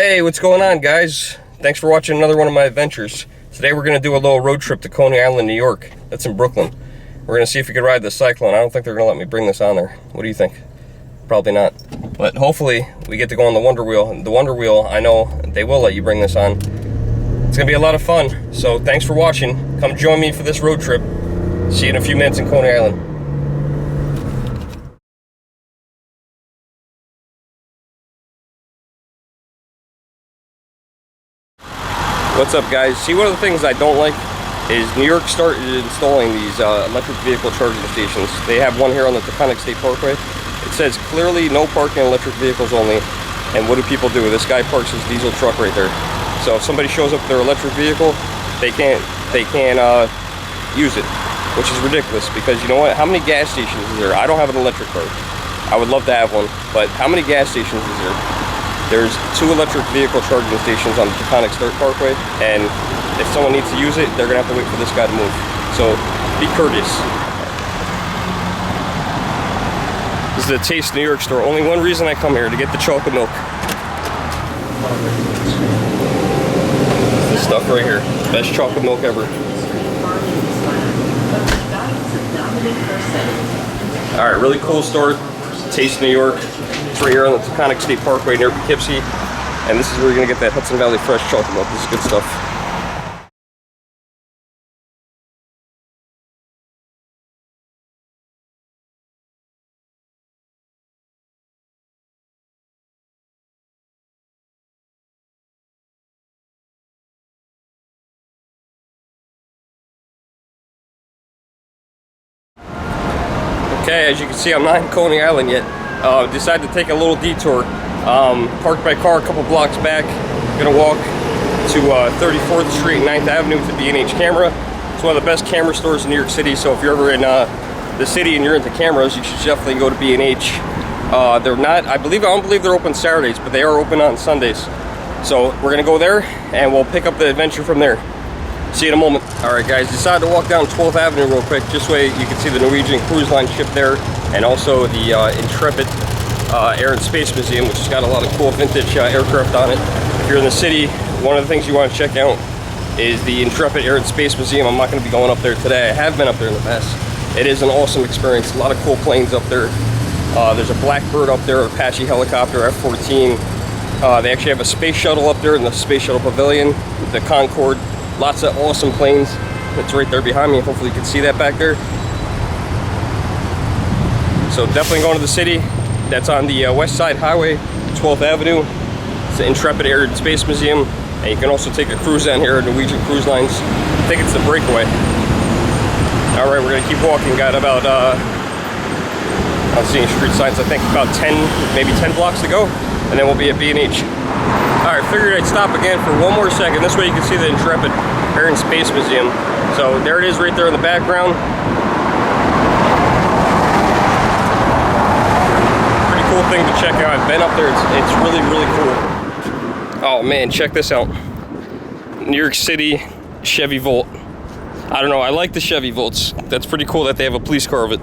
Hey, what's going on, guys? Thanks for watching another one of my adventures. Today we're going to do a little road trip to Coney Island, New York. That's in Brooklyn. We're going to see if we can ride the Cyclone. I don't think they're going to let me bring this on there. What do you think? Probably not. But hopefully we get to go on the Wonder Wheel. The Wonder Wheel, I know they will let you bring this on. It's going to be a lot of fun. So thanks for watching. Come join me for this road trip. See you in a few minutes in Coney Island. What's up, guys? See, one of the things I don't like is New York started installing these electric vehicle charging stations. They have one here on the Taconic State Parkway. It says clearly no parking, electric vehicles only. And what do people do? This guy parks his diesel truck right there. So if somebody shows up with their electric vehicle, they can't use it, which is ridiculous. Because you know what? How many gas stations is there? I don't have an electric car. I would love to have one, but how many gas stations is there? There's 2 electric vehicle charging stations on the Taconic State Parkway, and if someone needs to use it, they're gonna have to wait for this guy to move. So be courteous. This is the Taste New York store. Only one reason I come here, to get the chocolate milk. This stuff right here, best chocolate milk ever. All right, really cool store, Taste New York. It's right here on the Taconic State Parkway near Poughkeepsie, and this is where you're gonna get that Hudson Valley fresh chocolate milk. This is good stuff. Okay, as you can see, I'm not in Coney Island yet. Decided to take a little detour. Parked my car a couple blocks back. Gonna walk to 34th Street and 9th Avenue to B&H Camera. It's one of the best camera stores in New York City, so if you're ever in the city and you're into cameras, you should definitely go to B&H. They're not, I don't believe they're open Saturdays, but they are open on Sundays. So we're gonna go there and we'll pick up the adventure from there. See you in a moment. All right, guys, decided to walk down 12th Avenue real quick. Just way you can see the Norwegian Cruise Line ship there, and also the Intrepid Air and Space Museum, which has got a lot of cool vintage aircraft on it. If you're in the city, one of the things you want to check out is the Intrepid Air and Space Museum. I'm not going to be going up there today. I have been up there in the past. It is an awesome experience. A lot of cool planes up there. There's a Blackbird up there, Apache helicopter, F-14. They actually have a space shuttle up there in the Space Shuttle Pavilion, the Concorde. Lots of awesome planes. It's right there behind me. Hopefully you can see that back there. So definitely going to the city. That's on the West Side Highway, 12th Avenue. It's the Intrepid Air and Space Museum. And you can also take a cruise down here at Norwegian Cruise Lines. I think it's the Breakaway. All right, we're gonna keep walking. Got about, I'm seeing street signs, I think about 10, maybe 10 blocks to go. And then we'll be at B&H. All right, figured I'd stop again for one more second. This way you can see the Intrepid Air and Space Museum. So there it is right there in the background. Pretty cool thing to check out. I've been up there. It's really, really cool. Oh man, check this out. New York City Chevy Volt. I don't know, I like the Chevy Volts. That's pretty cool that they have a police car of it.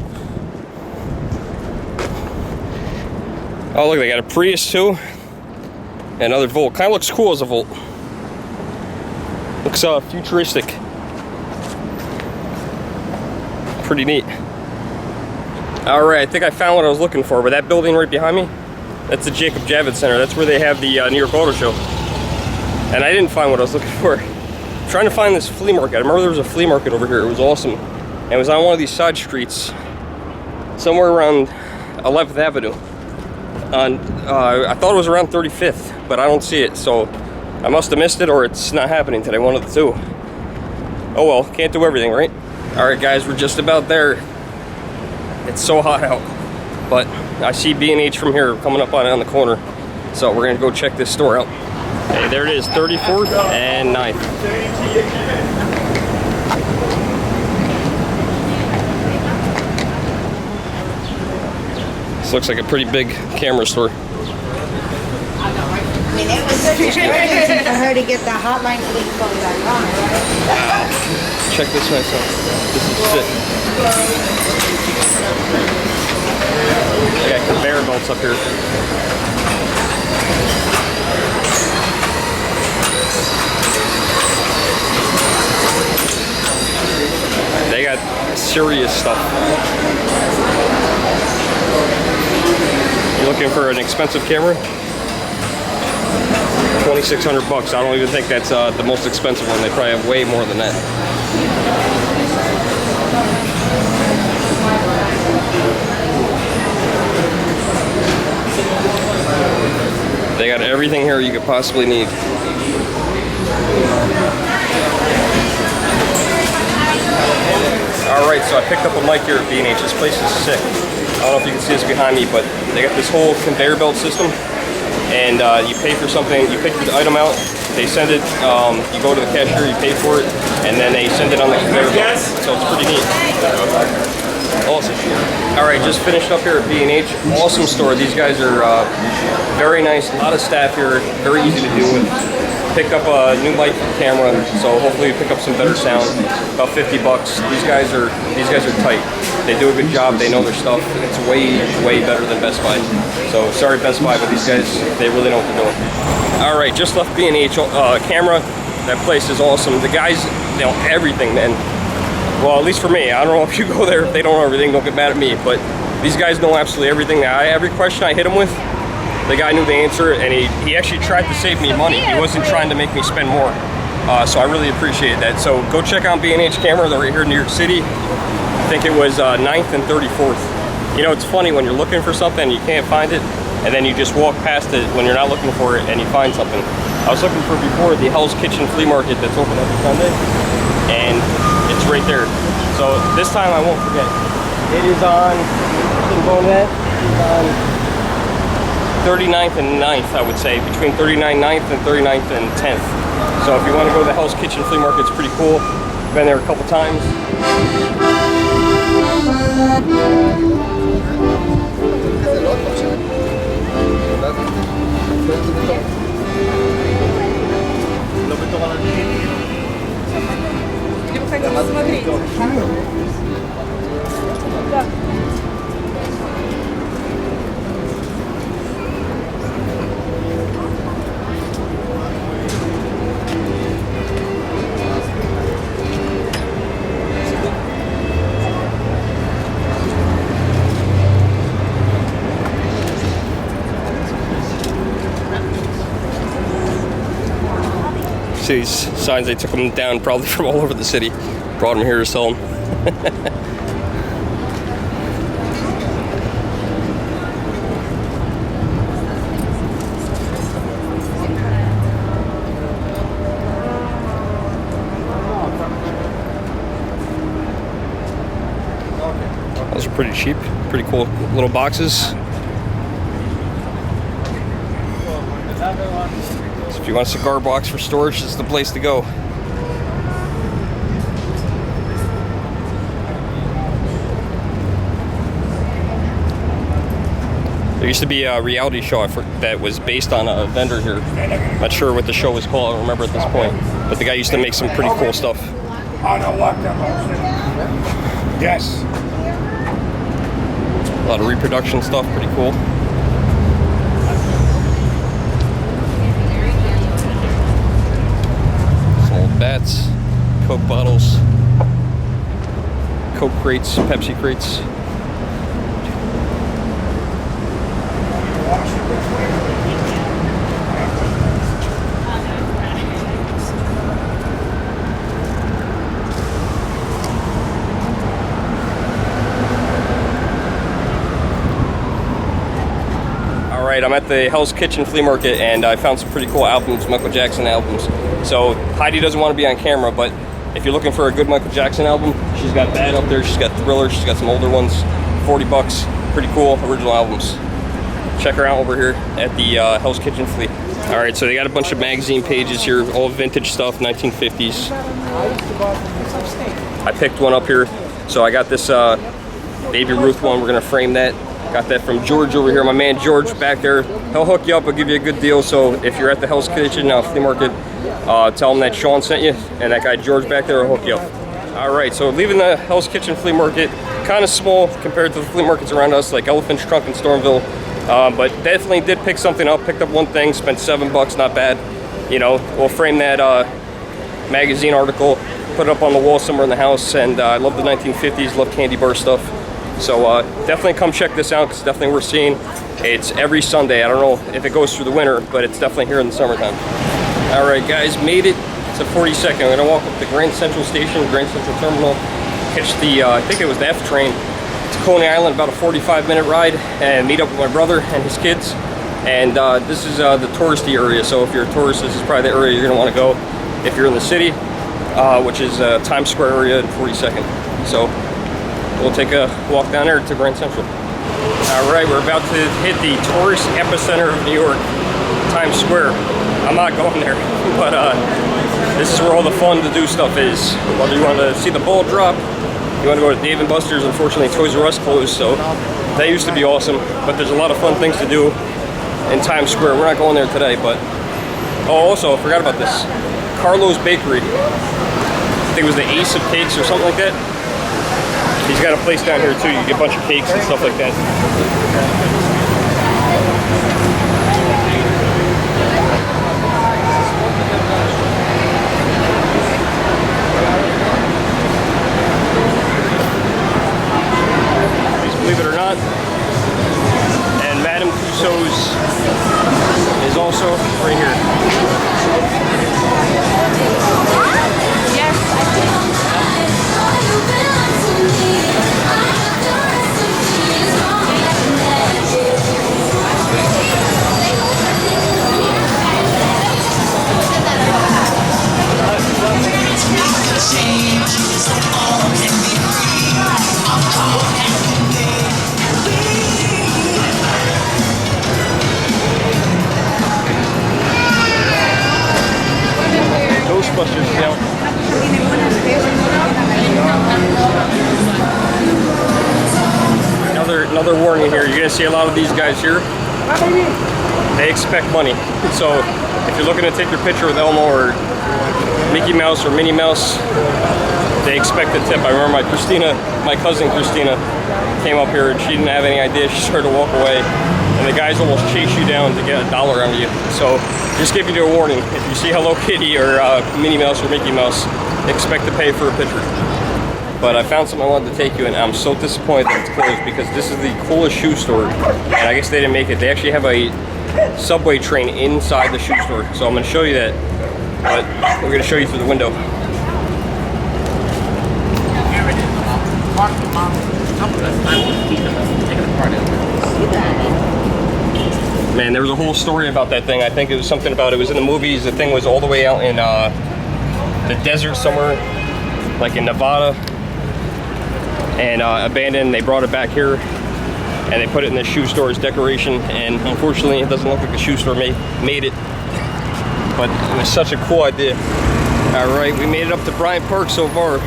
Oh look, they got a Prius too. Another Volt. Kind of looks cool as a Volt. Looks futuristic. Pretty neat. Alright, I think I found what I was looking for, but that building right behind me, that's the Jacob Javits Center. That's where they have the New York Auto Show. And I didn't find what I was looking for. I'm trying to find this flea market. I remember there was a flea market over here. It was awesome. And it was on one of these side streets, somewhere around 11th Avenue. I thought it was around 35th, but I don't see it, so I must have missed it, or it's not happening today, one of the two. Oh well, can't do everything, right? Alright guys, we're just about there. It's so hot out, but I see B&H from here coming up on the corner, so we're gonna go check this store out. Okay, there it is, 34th and 9th. This looks like a pretty big camera store. I mean, it was such a easy for her to get the hotline flea phone back on, right? Check this nice out. This is sick. They got conveyor belts up here. serious stuff. You're looking for an expensive camera? 2,600 bucks. I don't even think that's the most expensive one. They probably have way more than that. They got everything here you could possibly need. Alright, so I picked up a mic here at B&H. This place is sick. I don't know if you can see this behind me, but they got this whole conveyor belt system. And you pay for something, you pick the item out, they send it, you go to the cashier, you pay for it, and then they send it on the conveyor belt. So it's pretty neat. Awesome. Alright, just finished up here at B&H. Awesome store. These guys are very nice. A lot of staff here. Very easy to deal with. Picked up a new light for the camera, so hopefully we pick up some better sound. About 50 bucks. These guys are tight. They do a good job. They know their stuff. It's way better than Best Buy. So sorry Best Buy, but these guys, they really know what they're doing. Alright, just left B&H. Camera. That place is awesome. The guys know everything, man. Well, at least for me. I don't know if you go there, if they don't know everything, don't get mad at me. But these guys know absolutely everything. Every question I hit them with, the guy knew the answer, and he actually tried to save me money. He wasn't trying to make me spend more. So I really appreciate that. So go check out B&H Camera. They're right here in New York City. I think it was 9th and 34th. You know, it's funny when you're looking for something and you can't find it, and then you just walk past it when you're not looking for it and you find something. I was looking for before the Hell's Kitchen Flea Market that's open every Sunday, and it's right there. So this time I won't forget. It is on, it's on 39th and 9th, I would say, between 39th 9th and 39th and 10th. So if you want to go to the Hell's Kitchen Flea Market, it's pretty cool. Been there a couple times. See these signs, they took them down probably from all over the city. Brought them here to sell them. Those are pretty cheap, pretty cool little boxes. If you want a cigar box for storage, this is the place to go. There used to be a reality show that was based on a vendor here. Not sure what the show was called, I don't remember at this point. But the guy used to make some pretty cool stuff. I don't like that. Yes. A lot of reproduction stuff, pretty cool. Bats, Coke bottles, Coke crates, Pepsi crates. Alright, I'm at the Hell's Kitchen Flea Market and I found some pretty cool albums, Michael Jackson albums. So Heidi doesn't want to be on camera, but if you're looking for a good Michael Jackson album, she's got that up there, she's got Thriller, she's got some older ones, 40 bucks, pretty cool original albums. Check her out over here at the Hell's Kitchen Flea. Alright, so they got a bunch of magazine pages here, all vintage stuff, 1950s. I picked one up here, so I got this Baby Ruth one, we're gonna frame that. Got that from George over here, my man George back there. He'll hook you up, he'll give you a good deal. So if you're at the Hell's Kitchen Flea Market, tell him that Sean sent you, and that guy George back there will hook you up. All right, so leaving the Hell's Kitchen Flea Market, kind of small compared to the flea markets around us, like Elephant's Trunk in Stormville, but definitely did pick something up. Picked up one thing, spent $7, not bad. You know, we'll frame that magazine article. put it up on the wall somewhere in the house. And I love the 1950s, love candy bar stuff. So definitely come check this out, because it's definitely worth seeing. It's every Sunday. I don't know if it goes through the winter, but it's definitely here in the summertime. All right, guys, made it to 42nd. I'm gonna walk up to Grand Central Station, Grand Central Terminal, catch the, I think it was the F train to Coney Island, about a 45-minute ride, and meet up with my brother and his kids. And this is the touristy area, so if you're a tourist, this is probably the area you're gonna wanna go if you're in the city, which is Times Square area in 42nd. So we'll take a walk down there to Grand Central. All right, we're about to hit the tourist epicenter of New York, Times Square. I'm not going there, but this is where all the fun to do stuff is. Whether you want to see the ball drop, you want to go to Dave & Buster's. Unfortunately, Toys R Us closed, so that used to be awesome. But there's a lot of fun things to do in Times Square. We're not going there today, but oh, also I forgot about this. Carlo's Bakery. I think it was the Ace of Cakes or something like that. He's got a place down here too. You get a bunch of cakes and stuff like that. Believe it or not. And Madame Tussauds is also right here. Ghostbusters now. Another warning here. You're gonna see a lot of these guys here. They expect money. So if you're looking to take your picture with Elmo or Mickey Mouse or Minnie Mouse, they expect a tip. I remember my cousin Christina came up here and she didn't have any idea. She started to walk away, and the guys almost chase you down to get $1 out of you. So just giving you a warning. If you see Hello Kitty or Minnie Mouse or Mickey Mouse, expect to pay for a picture. But I found something I wanted to take you, and I'm so disappointed that it's closed, because this is the coolest shoe store. And I guess they didn't make it. They actually have a subway train inside the shoe store. So I'm going to show you that. But we're going to show you through the window. Man, there was a whole story about that thing. I think it was something about, it was in the movies. The thing was all the way out in the desert somewhere, like in Nevada, and abandoned. They brought it back here and they put it in the shoe store as decoration, and unfortunately it doesn't look like the shoe store made it, but it was such a cool idea. All right, we made it up to Bryant Park so far.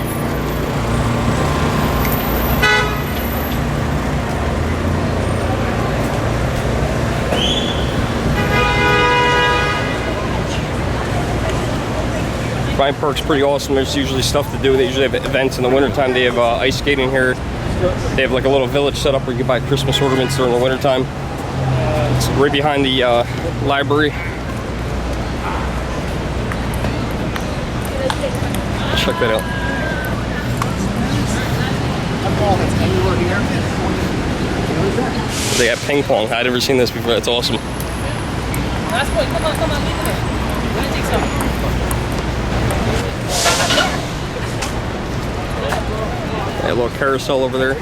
Bryant Park's pretty awesome. There's usually stuff to do. They usually have events in the wintertime. They have ice skating here. They have like a little village set up where you can buy Christmas ornaments during the wintertime. It's right behind the library. Check that out. They have ping pong. I'd never seen this before. That's awesome. Last point. Come on. Leave it. We're gonna take some. A little carousel over there.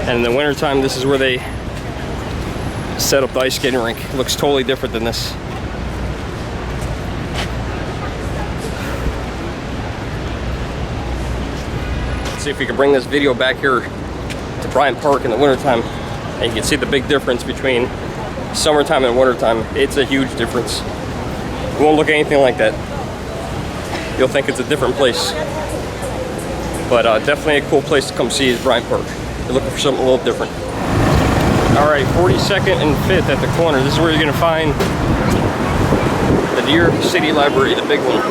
And in the wintertime, this is where they set up the ice skating rink. It looks totally different than this. Let's see if we can bring this video back here to Bryant Park in the wintertime, and you can see the big difference between summertime and wintertime. It's a huge difference. You won't look anything like that. You'll think it's a different place. But definitely a cool place to come see is Bryant Park. You're looking for something a little different. All right, 42nd and 5th at the corner. This is where you're gonna find the New York City Library, the big one.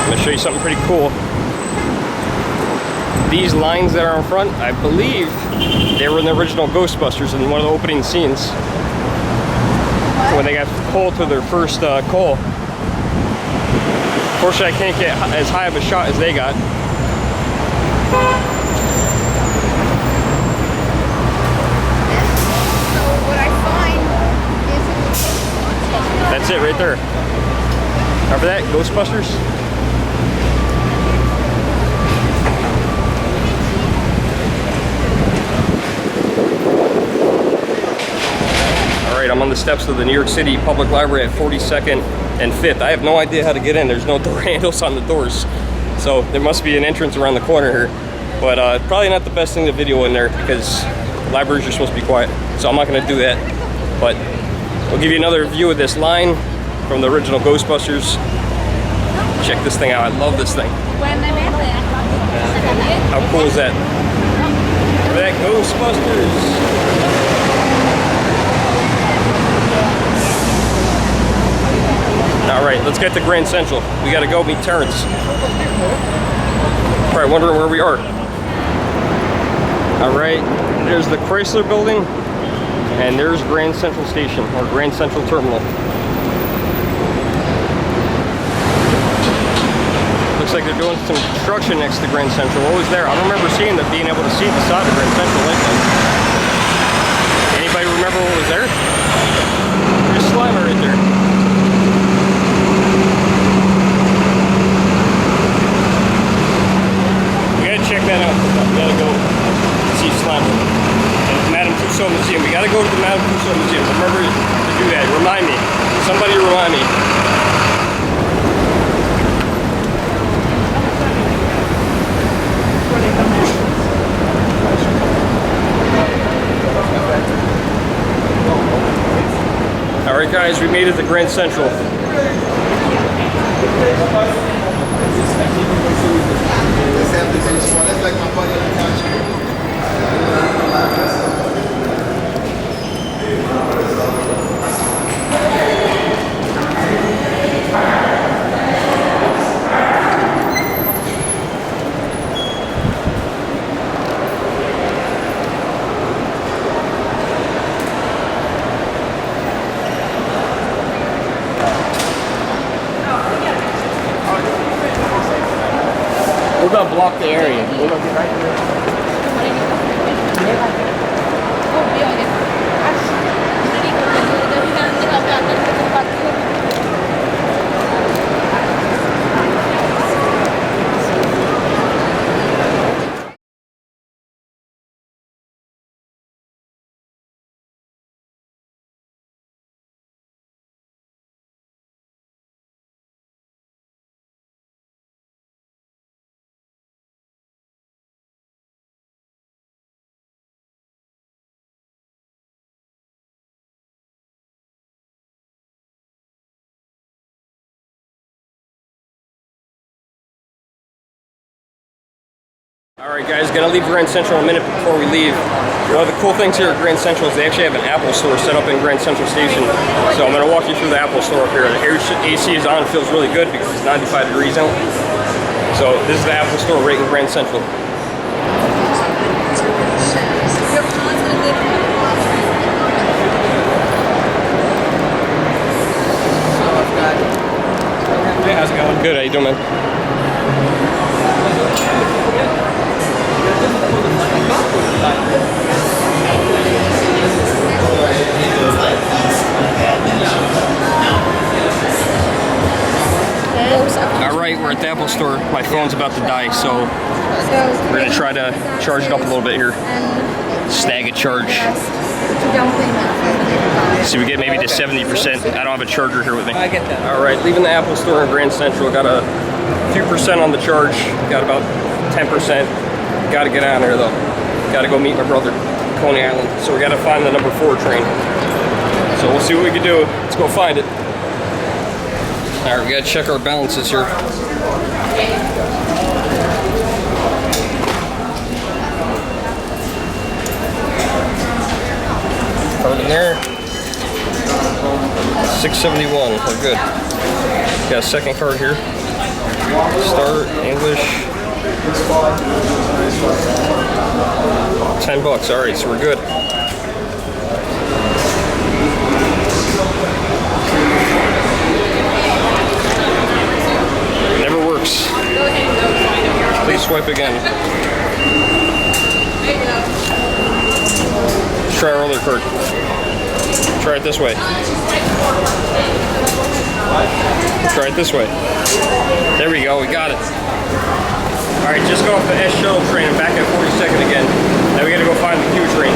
I'm gonna show you something pretty cool. these lines that are in front, I believe they were in the original Ghostbusters in one of the opening scenes. When they got called to their first call. Fortunately, I can't get as high of a shot as they got. So what I find is That's it right there. Remember that? Ghostbusters? Alright, I'm on the steps of the New York City Public Library at 42nd and 5th. I have no idea how to get in. There's no door handles on the doors. So there must be an entrance around the corner here. But probably not the best thing to video in there because libraries are supposed to be quiet. So I'm not going to do that. But we'll give you another view of this line from the original Ghostbusters. Check this thing out. I love this thing. How cool is that? Look at that, Ghostbusters! Alright, let's get to Grand Central. We gotta go meet Terrence. Probably wondering where we are. Alright, there's the Chrysler Building, and there's Grand Central Station, or Grand Central Terminal. Looks like they're doing some construction next to Grand Central. What was there? I don't remember seeing that, being able to see the side of Grand Central lately. Anybody remember what was there? There's Slimer right there. Check that out. We gotta go see Slimer and Madame Tussauds Museum. We gotta go to the Madame Tussauds Museum. Remember to do that. Remind me. Somebody remind me. Alright guys, we made it to Grand Central. We're gonna block the area. We're gonna get right there. Alright guys, gonna leave Grand Central in a minute before we leave. One of the cool things here at Grand Central is they actually have an Apple store set up in Grand Central Station. So I'm gonna walk you through the Apple store up here. The AC is on, it feels really good because it's 95 degrees out. So this is the Apple store right in Grand Central. Hey, how's it going? Good, how you doing, man? Alright, we're at the Apple store. My phone's about to die, so we're going to try to charge it up a little bit here. Snag a charge. See, we get maybe to 70%. I don't have a charger here with me. I get that. Alright, leaving the Apple store in Grand Central. Got a few percent on the charge. Got about 10%. Got to get out of there though. Got to go meet my brother, Coney Island. So we got to find the number 4 train. So we'll see what we can do. Let's go find it. Alright, we got to check our balances here. Card in there. 671. We're good. Got a second card here. Start English. $10. All right, so we're good. Never works. Please swipe again. Let's try our other card. Try it this way. Try it this way. There we go, we got it. All right, just go off the S shuttle train and back at 42nd again. Now we gotta go find the Q train.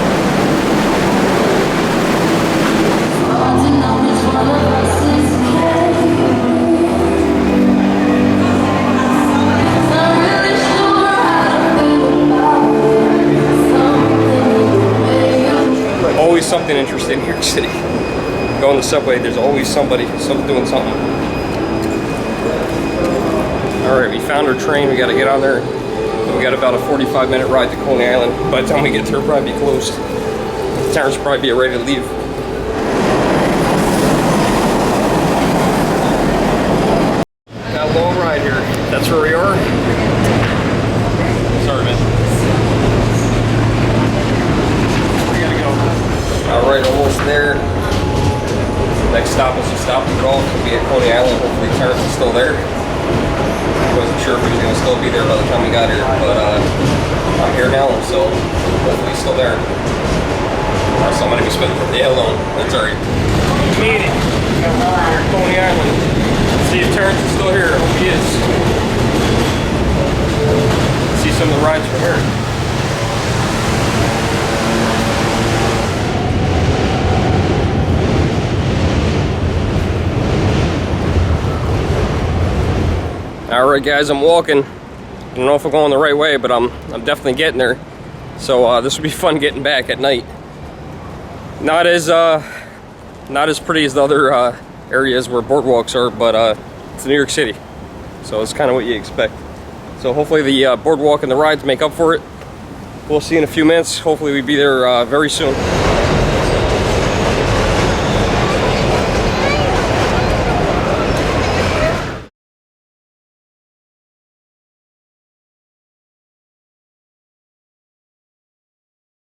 Always something interesting in New York City. Go on the subway, there's always somebody doing something. Alright, we found our train, we gotta get on there. We got about a 45-minute ride to Coney Island. By the time we get there, it'll probably be closed. The towers will probably be ready to leave. Got a long ride here. That's where we are. Sorry, man. We gotta go. Alright, almost there. Next stop is a stop and go. We'll be at Coney Island. Hopefully Terrence is still there. Wasn't sure if he was going to still be there by the time we got here, but I'm here now, so hopefully he's still there. So I'm going to be spending the day alone. That's alright. Made it. We're at Coney Island. Let's see if Terrence is still here. I hope he is. Let's see some of the rides from here. Alright guys, I'm walking. I don't know if I'm going the right way, but I'm definitely getting there. So this will be fun getting back at night. Not as pretty as the other areas where boardwalks are, but it's New York City. So it's kind of what you expect. So hopefully the boardwalk and the rides make up for it. We'll see in a few minutes. Hopefully we'll be there very soon.